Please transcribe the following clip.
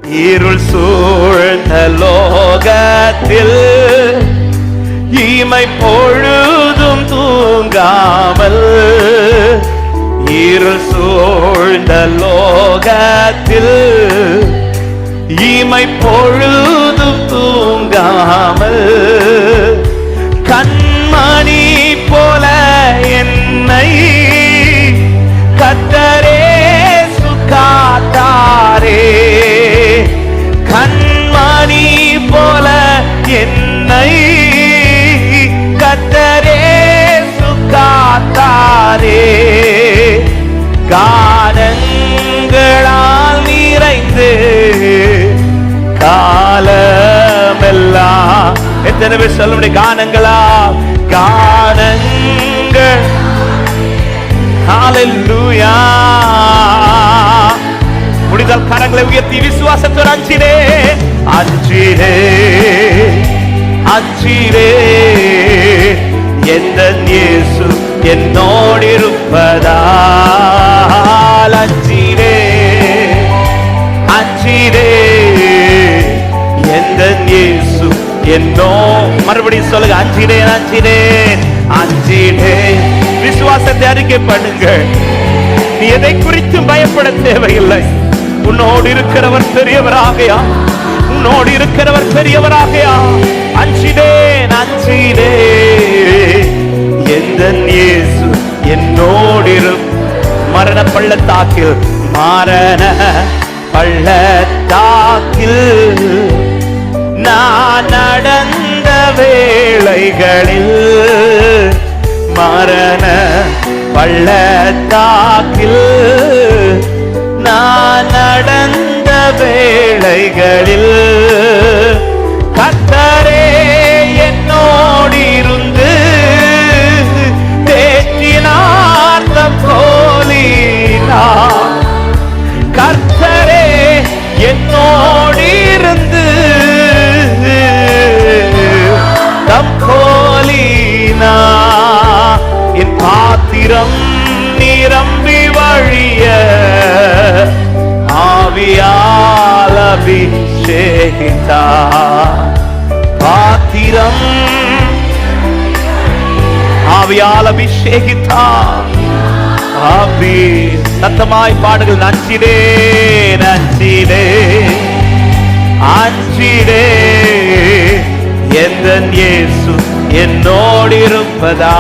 இருள் சூழ்ந்த லோகத்தில் இமை பொழுதும் தூங்காமல், இருள் சூழ்ந்த லோகத்தில் இமை பொழுதும் தூங்காமல், கண்மணி போல என்னை கர்த்தரே சுகாத்தாரே. கண்மணி போல என்னை கர்த்தரே சுகாத்தாரே. கானங்களால் நிறைந்து காலமெல்லாம், எத்தனை பேர் சொல்ல முடியும்? கானங்களா, கானங்கள். ஹல்லேலூயா. முடிந்தால் கரங்களை உயர்த்தி விசுவாசத்தோடு அஞ்சிரே, அஞ்சிரே, அஞ்சிரே. எந்த இயேசு என்னோடு இருப்பதால் அஞ்சிரே, அஞ்சிரே. எந்த இயேசு என்னோ, மறுபடியும் சொல்லுங்க, அஞ்சிரேன், அஞ்சிரேன், அஞ்சிரேன். விசுவாசத்தை அறிக்கை பண்ணுங்க. நீ எதை குறித்து பயப்பட தேவையில்லை. உன்னோடு இருக்கிறவர் பெரியவராகையா, உன்னோடு இருக்கிறவர் பெரியவராகையா. அஞ்சிடேன், அஞ்சிடே. எந்த இயேசு என்னோடு மரண பள்ளத்தாக்கில், மரண பள்ளத்தாக்கில் நான் நடந்த வேளைகளில், மரண பள்ளத்தாக்கில் நான் நடந்த வேளைகளில், கர்த்தரே என்னோடு இருந்து தேற்றினார் தம் கோலினார். கர்த்தரே என்னோடு இருந்து தம் கோலினார். என் பாத்திரம் நிரம்பி வழிய ஆவியால் அபிஷேகித்தார். பாத்திரம் ஆவியால் அபிஷேகித்தார். ஆவி சத்தமாய் பாடுகள். நஞ்சிடே, நஞ்சிடே, அஞ்சிடே. எந்த இயேசு என்னோடு இருப்பதா